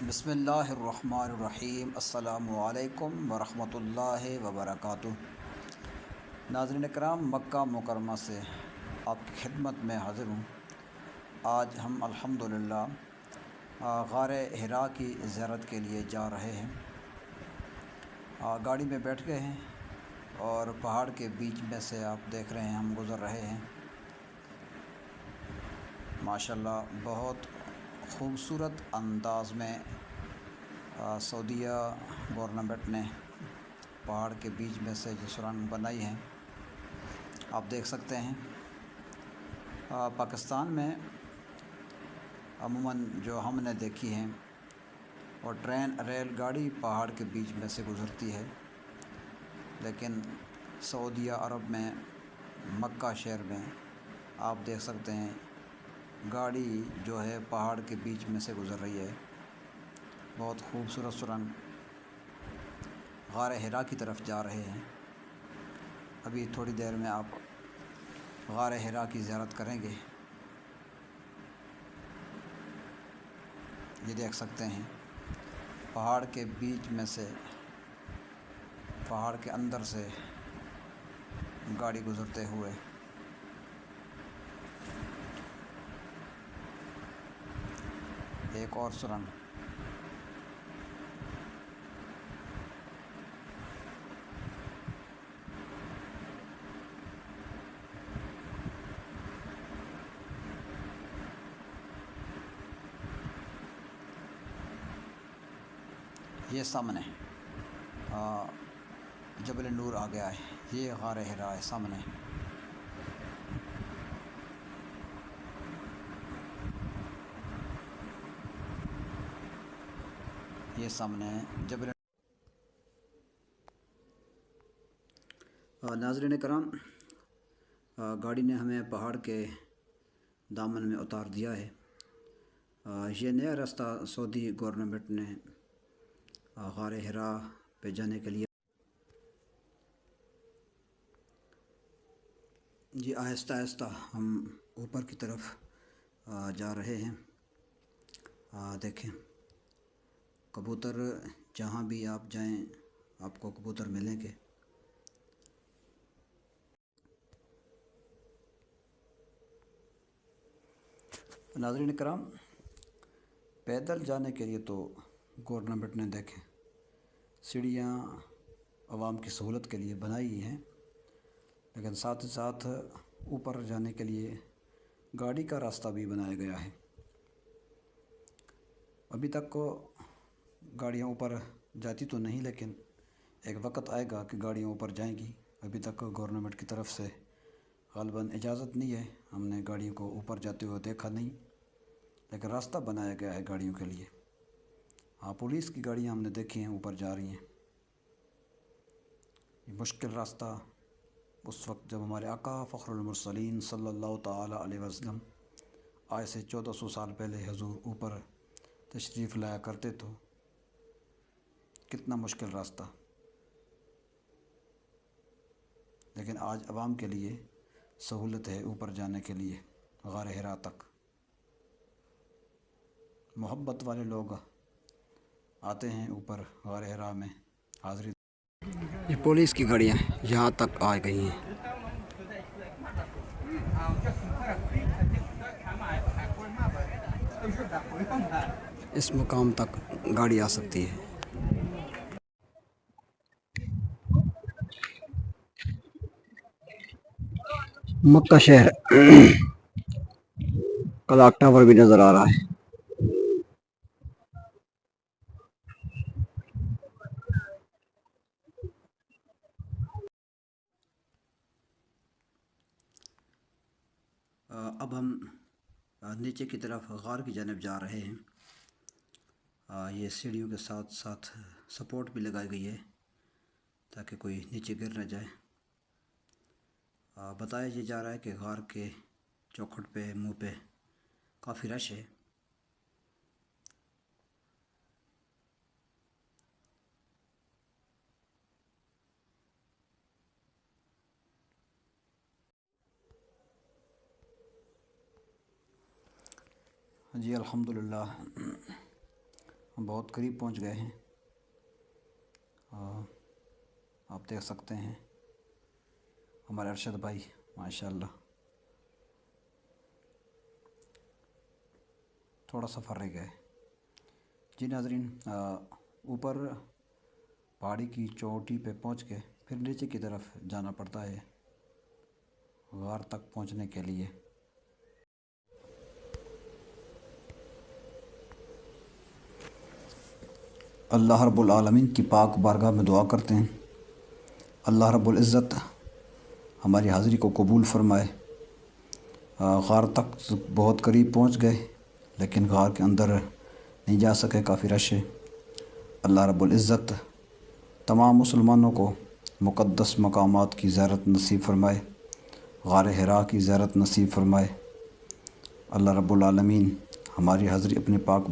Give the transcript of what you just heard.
بسم اللہ الرحمن الرحیم۔ السلام علیکم ورحمۃ اللہ وبرکاتہ۔ ناظرین کرام، مکہ مکرمہ سے آپ کی خدمت میں حاضر ہوں۔ آج ہم الحمدللہ غار حرا کی زیارت کے لیے جا رہے ہیں۔ گاڑی میں بیٹھ گئے ہیں اور پہاڑ کے بیچ میں سے آپ دیکھ رہے ہیں ہم گزر رہے ہیں۔ ماشاءاللہ بہت خوبصورت انداز میں سعودیہ گورنمنٹ نے پہاڑ کے بیچ میں سے جو سرنگ بنائی ہے آپ دیکھ سکتے ہیں۔ پاکستان میں عموماً جو ہم نے دیکھی ہیں اور ٹرین ریل گاڑی پہاڑ کے بیچ میں سے گزرتی ہے، لیکن سعودیہ عرب میں مکہ شہر میں آپ دیکھ سکتے ہیں گاڑی جو ہے پہاڑ کے بیچ میں سے گزر رہی ہے۔ بہت خوبصورت سرنگ غار حرا کی طرف جا رہے ہیں۔ ابھی تھوڑی دیر میں آپ غار حرا کی زیارت کریں گے۔ یہ دیکھ سکتے ہیں پہاڑ کے بیچ میں سے، پہاڑ کے اندر سے گاڑی گزرتے ہوئے۔ ایک اور سرنگ یہ سامنے جبل نور آ گیا ہے۔ یہ غار حرا ہے سامنے۔ یہ سامنے جبل ناظرین کرام، گاڑی نے ہمیں پہاڑ کے دامن میں اتار دیا ہے۔ یہ نیا راستہ سعودی گورنمنٹ نے غار حرا پہ جانے کے لیے جی آہستہ آہستہ ہم اوپر کی طرف جا رہے ہیں۔ دیکھیں کبوتر، جہاں بھی آپ جائیں آپ کو کبوتر ملیں گے۔ ناظرین کرام، پیدل جانے کے لیے تو گورنمنٹ نے دیکھیں سیڑھیاں عوام کی سہولت کے لیے بنائی ہیں، لیکن ساتھ ہی ساتھ اوپر جانے کے لیے گاڑی کا راستہ بھی بنایا گیا ہے۔ ابھی تک کو گاڑیاں اوپر جاتی تو نہیں، لیکن ایک وقت آئے گا کہ گاڑیاں اوپر جائیں گی۔ ابھی تک گورنمنٹ کی طرف سے غالباً اجازت نہیں ہے، ہم نے گاڑیوں کو اوپر جاتے ہوئے دیکھا نہیں، لیکن راستہ بنایا گیا ہے گاڑیوں کے لیے۔ پولیس کی گاڑیاں ہم نے دیکھی ہیں اوپر جا رہی ہیں۔ یہ مشکل راستہ اس وقت جب ہمارے آقا فخر المرسلین صلی اللہ تعالی علیہ وسلم آج سے 1400 سال پہلے حضور اوپر تشریف لایا کرتے تو کتنا مشکل راستہ، لیکن آج عوام کے لیے سہولت ہے اوپر جانے کے لیے غار حرا تک۔ محبت والے لوگ آتے ہیں اوپر غار حرا میں حاضری۔ یہ پولیس کی گاڑیاں یہاں تک آ گئی ہیں۔ اس مقام تک گاڑی آ سکتی ہے۔ مکہ شہر کلاک ٹاور بھی نظر آ رہا ہے۔ اب ہم نیچے کی طرف غار کی جانب جا رہے ہیں۔ یہ سیڑھیوں کے ساتھ ساتھ سپورٹ بھی لگائی گئی ہے تاکہ کوئی نیچے گر نہ جائے۔ بتایا یہ جا رہا ہے کہ غار کے چوکھٹ پہ منہ پہ کافی رش ہے۔ جی الحمدللہ ہم بہت قریب پہنچ گئے ہیں۔ آپ دیکھ سکتے ہیں ہمارے ارشد بھائی ماشاءاللہ تھوڑا سفر رہ گیا ہے۔ جی ناظرین، اوپر پہاڑی کی چوٹی پہ پہنچ کے پھر نیچے کی طرف جانا پڑتا ہے غار تک پہنچنے کے لیے۔ اللہ رب العالمین کی پاک بارگاہ میں دعا کرتے ہیں اللہ رب العزت ہماری حاضری کو قبول فرمائے۔ غار تک بہت قریب پہنچ گئے لیکن غار کے اندر نہیں جا سکے، کافی رش ہے۔ اللہ رب العزت تمام مسلمانوں کو مقدس مقامات کی زیارت نصیب فرمائے، غار حرا کی زیارت نصیب فرمائے۔ اللہ رب العالمین ہماری حاضری اپنے پاک